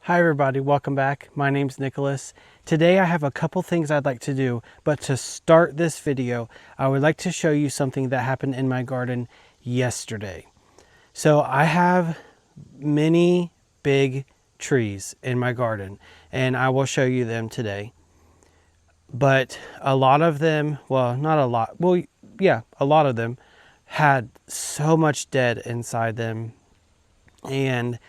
Hi everybody, welcome back. My name's Nicholas. Today I have a couple things I'd like to do, but to start this video, I would like to show you something that happened in my garden yesterday. So I have many big trees in my garden, and I will show you them today. But a lot of them, well, not a lot, well, yeah, a lot of them had so much dead inside them, and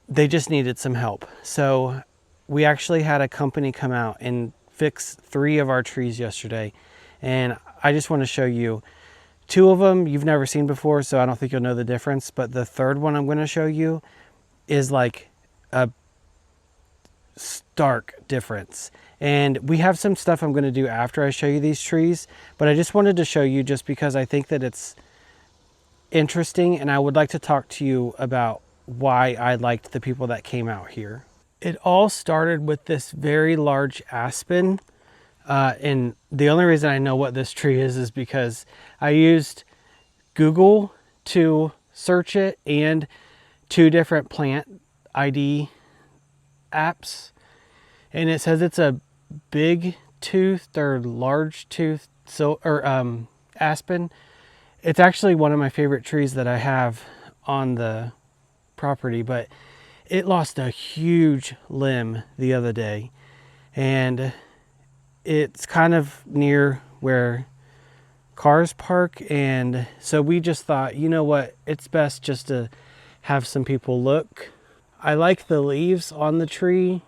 they just needed some help. So we actually had a company come out and fix 3 of our trees yesterday. And I just want to show you 2 of them you've never seen before, so I don't think you'll know the difference. But the third one I'm going to show you is like a stark difference. And we have some stuff I'm going to do after I show you these trees, but I just wanted to show you just because I think that it's interesting, and I would like to talk to you about why I liked the people that came out here. It all started with this very large aspen, and the only reason I know what this tree is because I used Google to search it and 2 different plant ID apps, and it says it's a big toothed or large toothed aspen. It's actually one of my favorite trees that I have on the property, but it lost a huge limb the other day, and it's kind of near where cars park, and so we just thought, you know what, it's best just to have some people look. I like the leaves on the tree,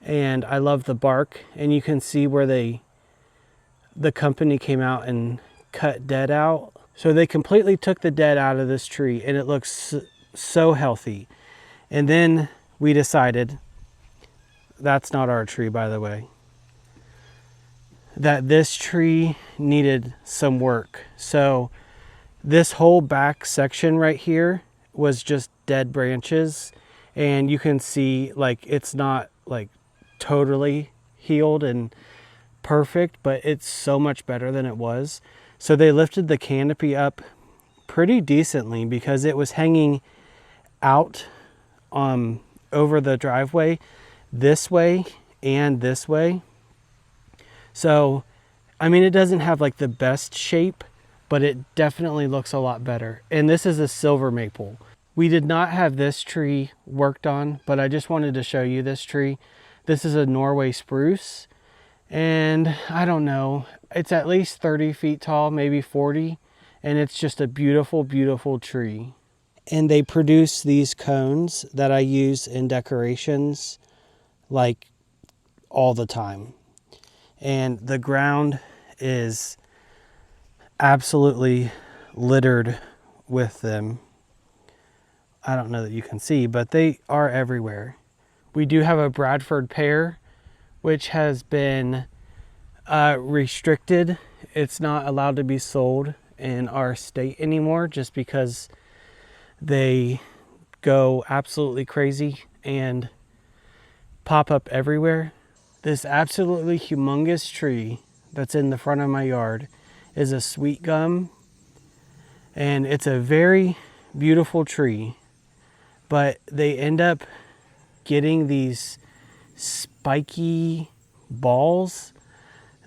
and I love the bark, and you can see where the company came out and cut dead out. So they completely took the dead out of this tree, and it looks so healthy. And then we decided, that's not our tree, by the way, that this tree needed some work. So this whole back section right here was just dead branches, and you can see like it's not like totally healed and perfect, but it's so much better than it was. So they lifted the canopy up pretty decently because it was hanging out over the driveway this way and this way. So I mean, it doesn't have like the best shape, but it definitely looks a lot better. And this is a silver maple. We did not have this tree worked on, but I just wanted to show you this tree. This is a Norway spruce, and I don't know, it's at least 30 feet tall, maybe 40, and it's just a beautiful, beautiful tree. And they produce these cones that I use in decorations like all the time. And the ground is absolutely littered with them. I don't know that you can see, but they are everywhere. We do have a Bradford pear, which has been restricted. It's not allowed to be sold in our state anymore just because they go absolutely crazy and pop up everywhere. This absolutely humongous tree that's in the front of my yard is a sweet gum, and it's a very beautiful tree, but they end up getting these spiky balls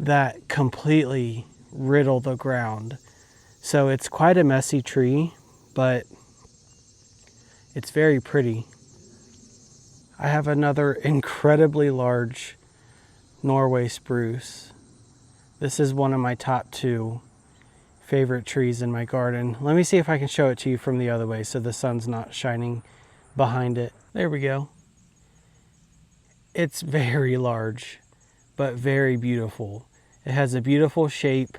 that completely riddle the ground. So it's quite a messy tree, but it's very pretty. I have another incredibly large Norway spruce. This is one of my top 2 favorite trees in my garden. Let me see if I can show it to you from the other way so the sun's not shining behind it. There we go. It's very large, but very beautiful. It has a beautiful shape,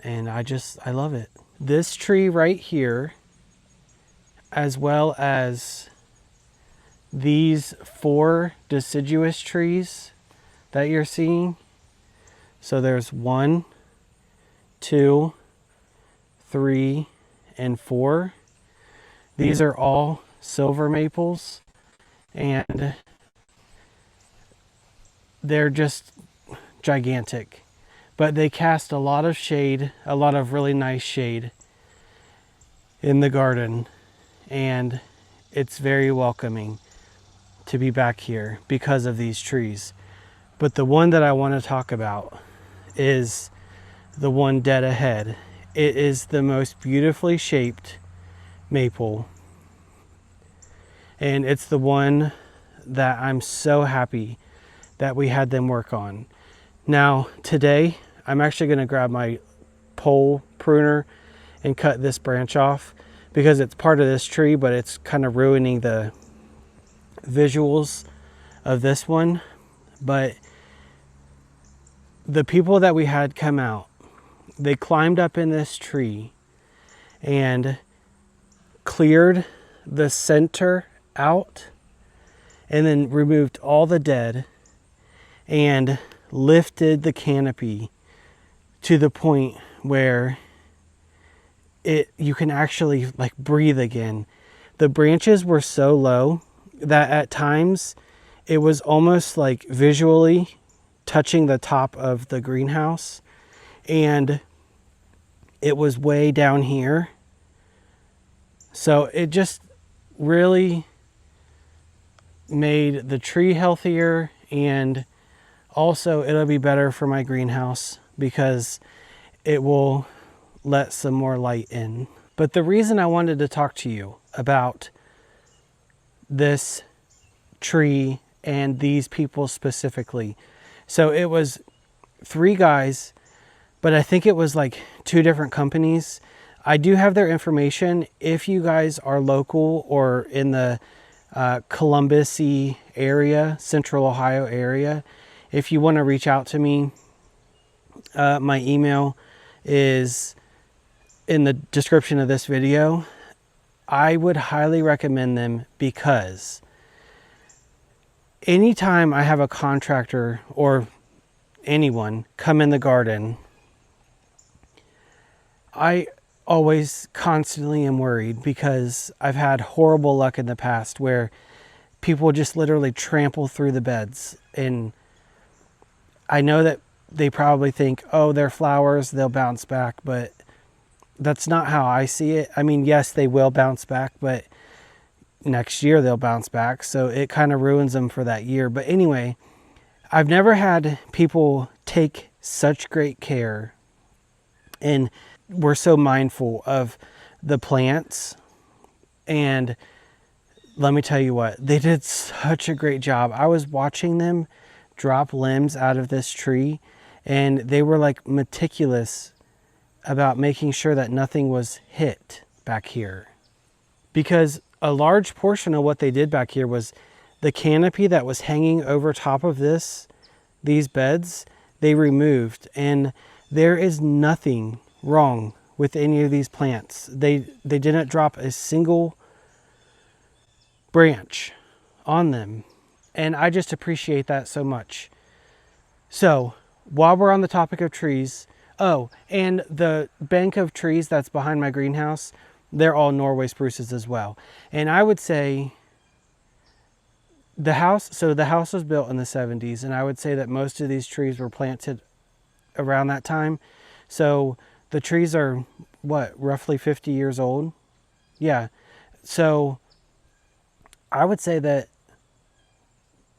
and I love it. This tree right here, as well as these 4 deciduous trees that you're seeing. So there's 1, 2, 3, and 4. These are all silver maples, and they're just gigantic, but they cast a lot of shade, a lot of really nice shade in the garden, and it's very welcoming to be back here because of these trees. But the one that I want to talk about is the one dead ahead. It is the most beautifully shaped maple, and it's the one that I'm so happy that we had them work on. Now today I'm actually going to grab my pole pruner and cut this branch off because it's part of this tree, but it's kind of ruining the visuals of this one. But the people that we had come out, they climbed up in this tree and cleared the center out and then removed all the dead and lifted the canopy to the point where you can actually like breathe again. The branches were so low that at times it was almost like visually touching the top of the greenhouse, and it was way down here. So it just really made the tree healthier, and also it'll be better for my greenhouse because it will let some more light in. But the reason I wanted to talk to you about this tree and these people specifically, so it was 3 guys, but I think it was like 2 different companies. I do have their information. If you guys are local or in the Columbus-y area, Central Ohio area, if you want to reach out to me, my email is in the description of this video. I would highly recommend them because anytime I have a contractor or anyone come in the garden, I always constantly am worried because I've had horrible luck in the past where people just literally trample through the beds. And I know that they probably think, oh, they're flowers, they'll bounce back, but that's not how I see it. I mean, yes, they will bounce back, but next year they'll bounce back. So it kind of ruins them for that year. But anyway, I've never had people take such great care, and we're so mindful of the plants. And let me tell you what, they did such a great job. I was watching them drop limbs out of this tree, and they were like meticulous about making sure that nothing was hit back here. Because a large portion of what they did back here was the canopy that was hanging over top of these beds, they removed. And there is nothing wrong with any of these plants. They didn't drop a single branch on them. And I just appreciate that so much. So while we're on the topic of trees, oh, and the bank of trees that's behind my greenhouse, they're all Norway spruces as well. And I would say the house was built in the 70s, and I would say that most of these trees were planted around that time. So the trees are, what, roughly 50 years old? Yeah. So I would say that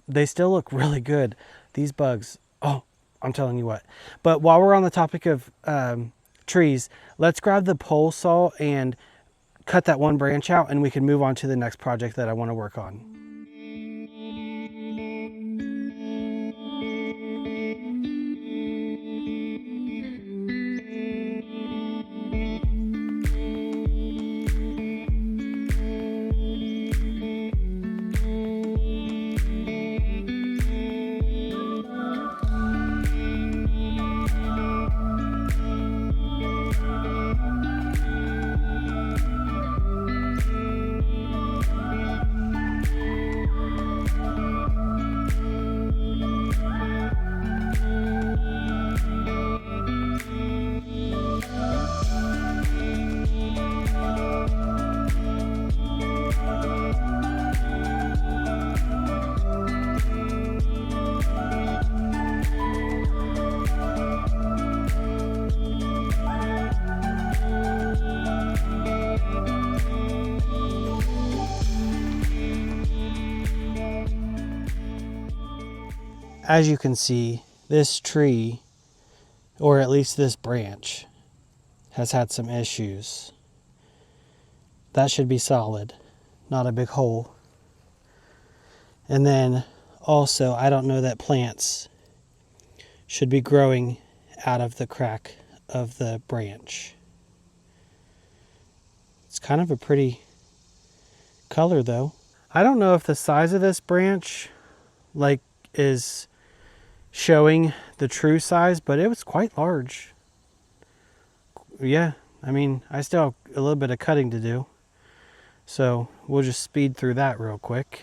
they still look really good. These bugs, oh, I'm telling you what. But while we're on the topic of trees, let's grab the pole saw and cut that one branch out, and we can move on to the next project that I want to work on. as you can see, this tree, or at least this branch, has had some issues. That should be solid, not a big hole. And then also, I don't know that plants should be growing out of the crack of the branch. It's kind of a pretty color though. I don't know if the size of this branch is showing the true size, but it was quite large. Yeah, I mean, I still have a little bit of cutting to do. So we'll just speed through that real quick.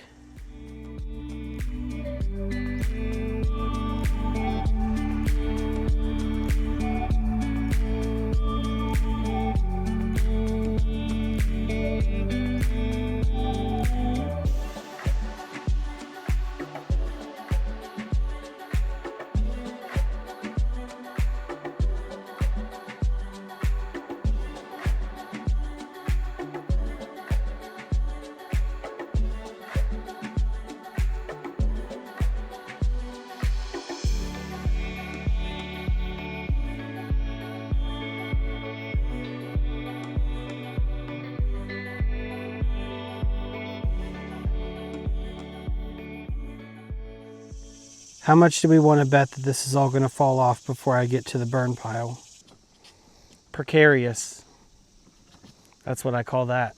How much do we want to bet that this is all going to fall off before I get to the burn pile? Precarious. That's what I call that.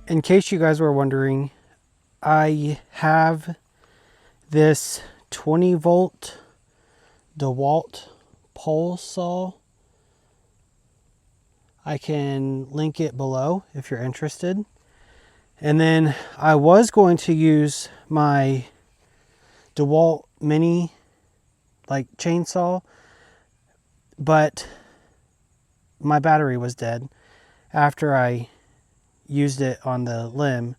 In case you guys were wondering, I have this 20 volt DeWalt pole saw. I can link it below if you're interested. And then I was going to use my DeWalt mini chainsaw, but my battery was dead after I used it on the limb.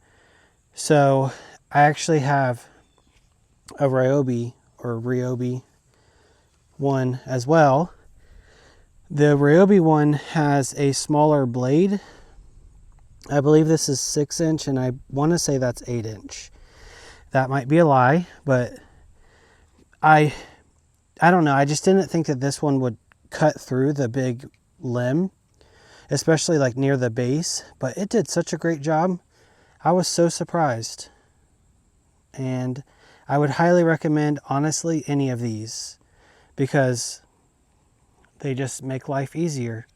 So I actually have a Ryobi one as well. The Ryobi one has a smaller blade. I believe this is 6-inch and I want to say that's 8-inch. That might be a lie, but I don't know. I just didn't think that this one would cut through the big limb, especially near the base, but it did such a great job. I was so surprised. And I would highly recommend, honestly, any of these because they just make life easier.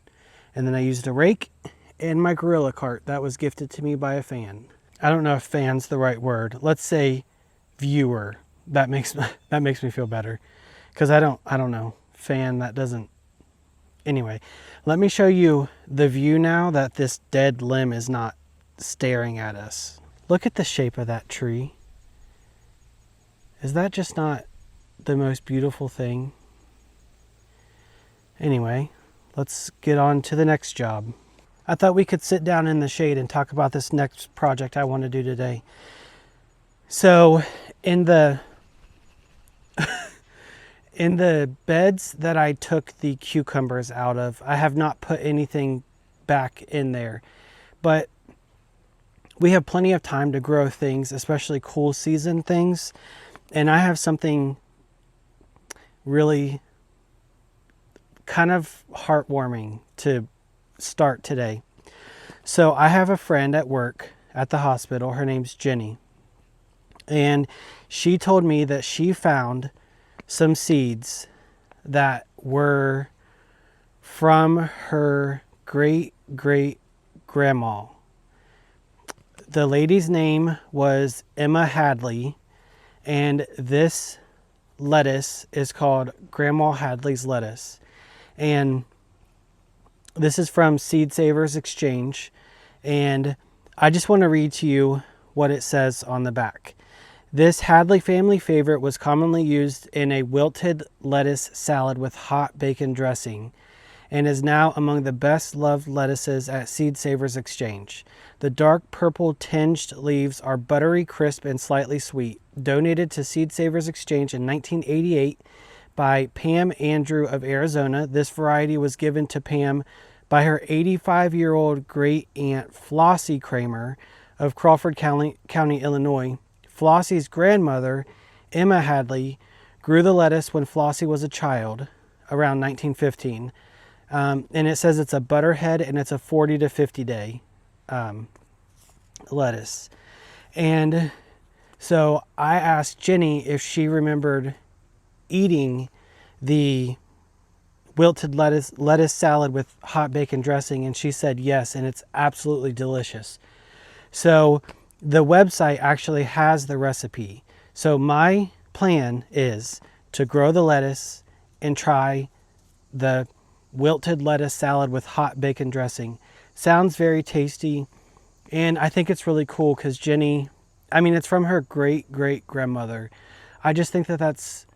And then I used a rake and my Gorilla cart that was gifted to me by a fan. I don't know if fan's the right word. Let's say viewer. That makes me feel better because I don't know. Fan, that doesn't. Anyway, let me show you the view now that this dead limb is not staring at us. Look at the shape of that tree. Is that just not the most beautiful thing? Anyway, let's get on to the next job. I thought we could sit down in the shade and talk about this next project I want to do today. So in the in the beds that I took the cucumbers out of, I have not put anything back in there, but we have plenty of time to grow things, especially cool season things. And I have something really kind of heartwarming to start today. So I have a friend at work at the hospital. Her name's Jenny. And she told me that she found some seeds that were from her great-great-grandma. The lady's name was Emma Hadley, and this lettuce is called Grandma Hadley's lettuce. And This is from Seed Savers Exchange, and I just want to read to you what it says on the back. This Hadley family favorite was commonly used in a wilted lettuce salad with hot bacon dressing and is now among the best loved lettuces at Seed Savers Exchange. The dark purple tinged leaves are buttery, crisp, and slightly sweet. Donated to Seed Savers Exchange in 1988 by Pam Andrew of Arizona. This variety was given to Pam by her 85-year-old great aunt Flossie Kramer of Crawford County, Illinois. Flossie's grandmother, Emma Hadley, grew the lettuce when Flossie was a child, around 1915. And it says it's a butterhead and it's a 40 to 50 day lettuce. And so I asked Jenny if she remembered eating the wilted lettuce salad with hot bacon dressing, and she said yes, and it's absolutely delicious. So the website actually has the recipe. So my plan is to grow the lettuce and try the wilted lettuce salad with hot bacon dressing. Sounds very tasty, and I think it's really cool because Jenny, I mean, it's from her great grandmother. I just think that that's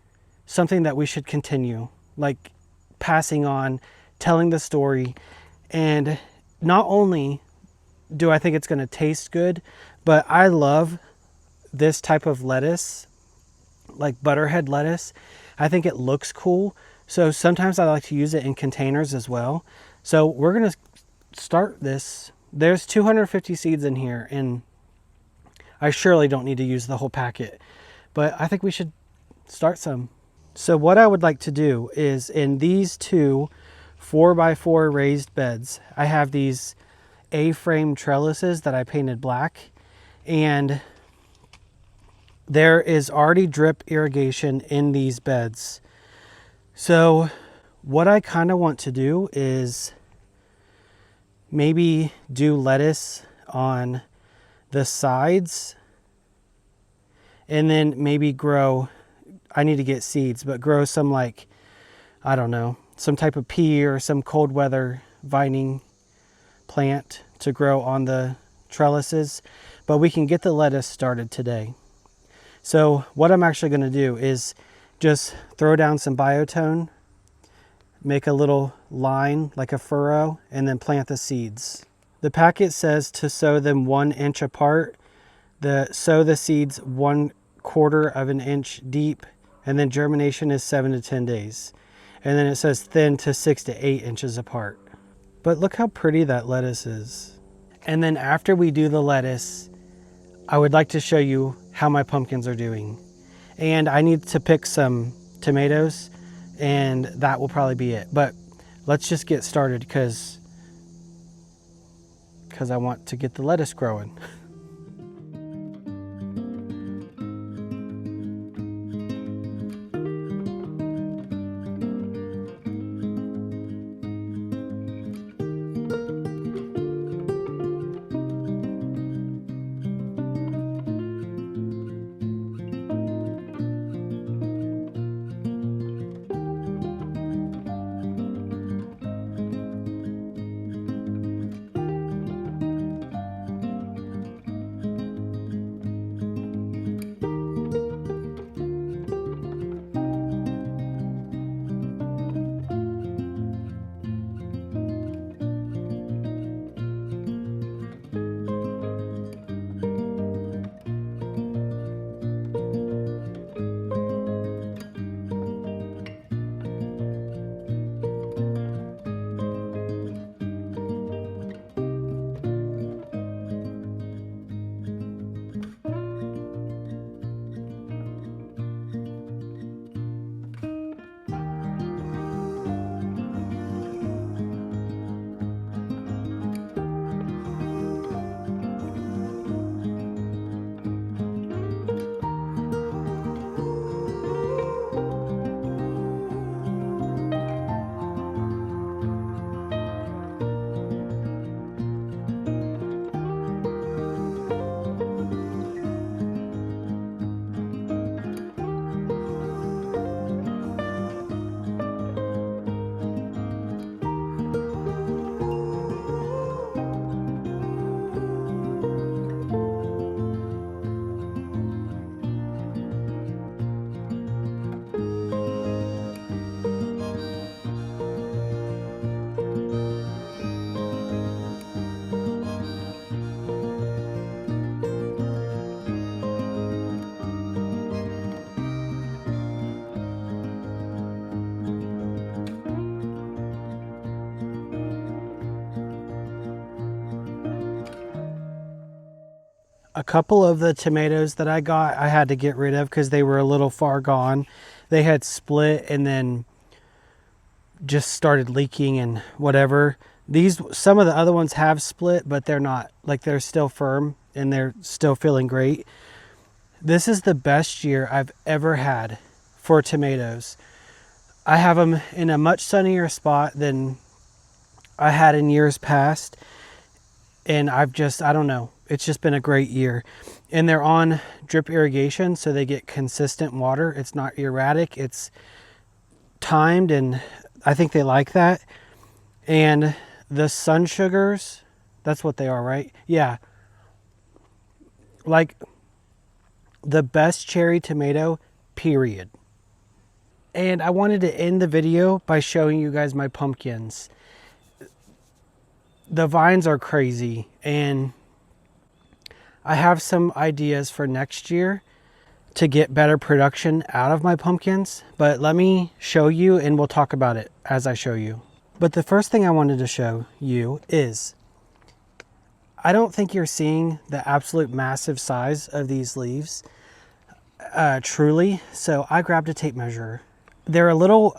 something that we should continue, like passing on, telling the story. And not only do I think it's going to taste good, but I love this type of lettuce, like butterhead lettuce. I think it looks cool. So sometimes I like to use it in containers as well. So we're going to start this. There's 250 seeds in here, and I surely don't need to use the whole packet, but I think we should start some. So what I would like to do is, in these two 4x4 raised beds, I have these A-frame trellises that I painted black, and there is already drip irrigation in these beds. So what I kind of want to do is maybe do lettuce on the sides, and then maybe grow, I need to get seeds, but grow some, like, I don't know, some type of pea or some cold weather vining plant to grow on the trellises. But we can get the lettuce started today. So what I'm actually going to do is just throw down some biotone, make a little line like a furrow, and then plant the seeds. The packet says to sow them 1 inch apart. Sow the seeds 1/4 of an inch deep, and then germination is 7 to 10 days. And then it says thin to 6 to 8 inches apart. But look how pretty that lettuce is. And then after we do the lettuce, I would like to show you how my pumpkins are doing. And I need to pick some tomatoes, and that will probably be it. But let's just get started because I want to get the lettuce growing. a couple of the tomatoes that I got, I had to get rid of because they were a little far gone. They had split and then just started leaking and whatever. Some of the other ones have split, but they're not, like, they're still firm and they're still feeling great. This is the best year I've ever had for tomatoes. I have them in a much sunnier spot than I had in years past. And I don't know, it's just been a great year. And they're on drip irrigation, so they get consistent water. It's not erratic, it's timed, and I think they like that. And the sun sugars, that's what they are, right? Yeah. Like the best cherry tomato, period. And I wanted to end the video by showing you guys my pumpkins. The vines are crazy, and I have some ideas for next year to get better production out of my pumpkins, but let me show you and we'll talk about it as I show you. But the first thing I wanted to show you is, I don't think you're seeing the absolute massive size of these leaves, truly. So I grabbed a tape measure. They're a little,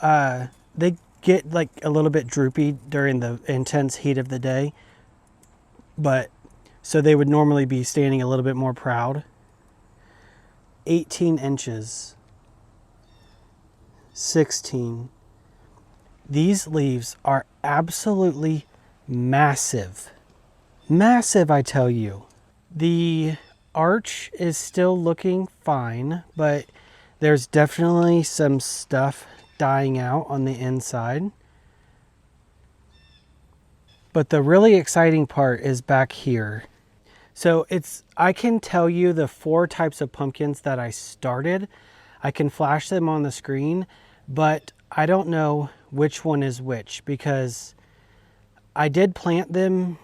they get like a little bit droopy during the intense heat of the day, but so they would normally be standing a little bit more proud. 18 inches, 16. These leaves are absolutely massive. Massive, I tell you. The arch is still looking fine, but there's definitely some stuff dying out on the inside. But the really exciting part is back here. So I can tell you the 4 types of pumpkins that I started. I can flash them on the screen, but I don't know which one is which because I did plant them.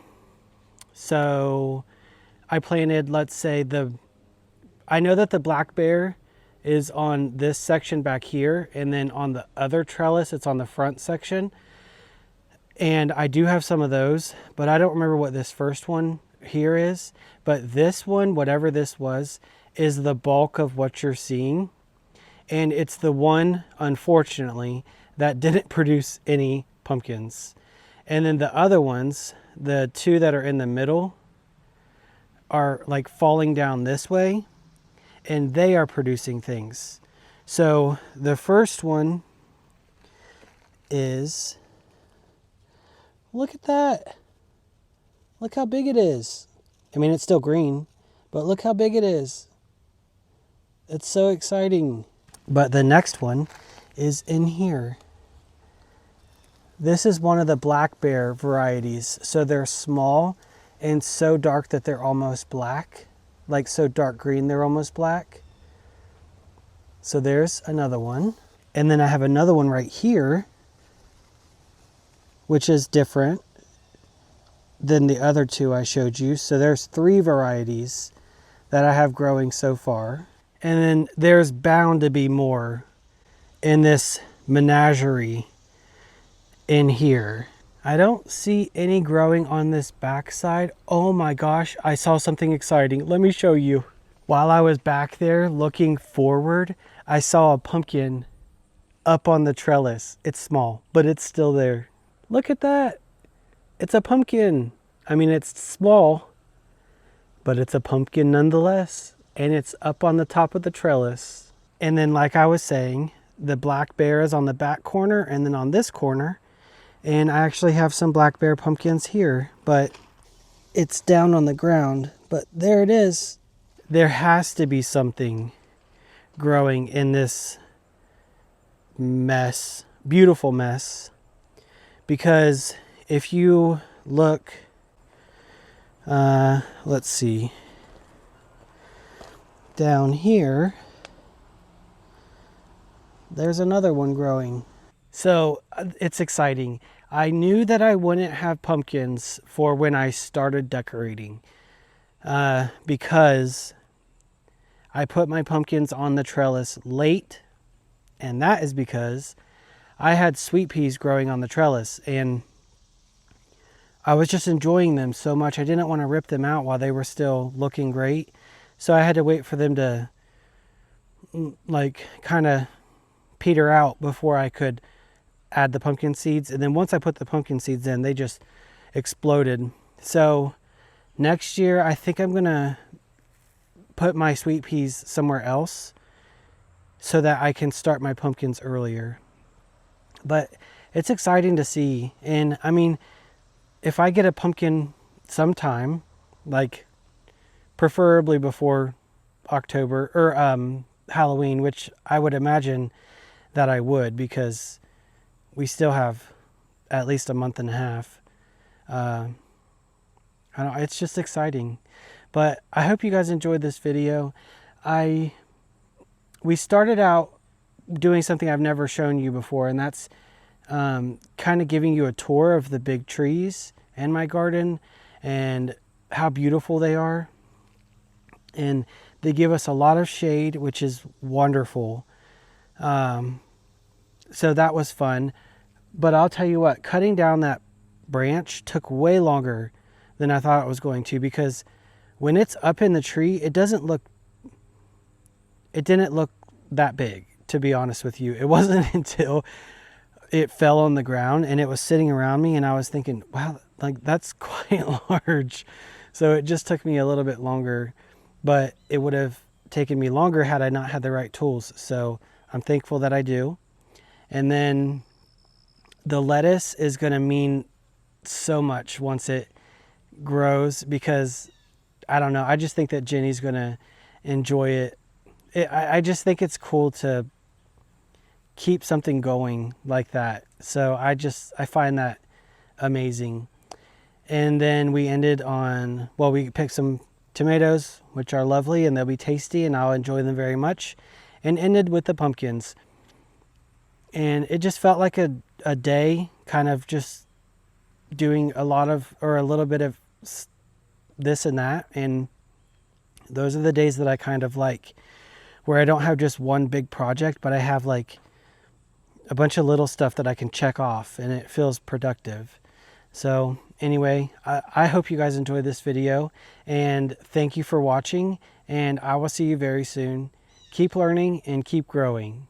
So I planted, let's say I know that the black bear is on this section back here, and then on the other trellis, it's on the front section. And I do have some of those, but I don't remember what this first one here is. But this one, whatever this was, is the bulk of what you're seeing. And it's the one, unfortunately, that didn't produce any pumpkins. And then the other ones, the 2 that are in the middle, are like falling down this way, and they are producing things. So the first one is, look at that. Look how big it is. I mean, it's still green, but look how big it is. It's so exciting. But the next one is in here. This is one of the black bear varieties. So they're small and so dark that they're almost black. Like so dark green, they're almost black. So there's another one. And then I have another one right here, which is different than the other 2 I showed you. So there's 3 varieties that I have growing so far. And then there's bound to be more in this menagerie in here. I don't see any growing on this back side. Oh my gosh, I saw something exciting. Let me show you. While I was back there looking forward, I saw a pumpkin up on the trellis. It's small, but it's still there. Look at that. It's a pumpkin. I mean, it's small, but it's a pumpkin nonetheless. And it's up on the top of the trellis. And then, like I was saying, the black bear is on the back corner and then on this corner. And I actually have some black bear pumpkins here, but it's down on the ground. But there it is. There has to be something growing in this mess, beautiful mess. Because if you look, let's see, down here, there's another one growing. So it's exciting. I knew that I wouldn't have pumpkins for when I started decorating because I put my pumpkins on the trellis late, and that is because I had sweet peas growing on the trellis and I was just enjoying them so much. I didn't want to rip them out while they were still looking great. So I had to wait for them to like kind of peter out before I could add the pumpkin seeds. And then once I put the pumpkin seeds in, they just exploded. So next year, I think I'm gonna put my sweet peas somewhere else so that I can start my pumpkins earlier. But it's exciting to see. And I mean, if I get a pumpkin sometime, like preferably before October or Halloween, which I would imagine that I would, because we still have at least a month and a half. I don't know, it's just exciting. But I hope you guys enjoyed this video. We started out doing something I've never shown you before, and that's kind of giving you a tour of the big trees in my garden and how beautiful they are. And they give us a lot of shade, which is wonderful. So that was fun. But I'll tell you what, cutting down that branch took way longer than I thought it was going to, because when it's up in the tree, it didn't look that big, to be honest with you. It wasn't until it fell on the ground and it was sitting around me and I was thinking, wow, like that's quite large. So it just took me a little bit longer, but it would have taken me longer had I not had the right tools. So I'm thankful that I do. And then the lettuce is going to mean so much once it grows, because I don't know, I just think that Jenny's going to enjoy it. I just think it's cool to keep something going like that. So I find that amazing. And then we ended on, well, we picked some tomatoes, which are lovely and they'll be tasty and I'll enjoy them very much, and ended with the pumpkins. And it just felt like a day kind of just doing a little bit of this and that. And those are the days that I kind of like, where I don't have just one big project, but I have like a bunch of little stuff that I can check off and it feels productive. So anyway, I hope you guys enjoyed this video, and thank you for watching, and I will see you very soon. Keep learning and keep growing.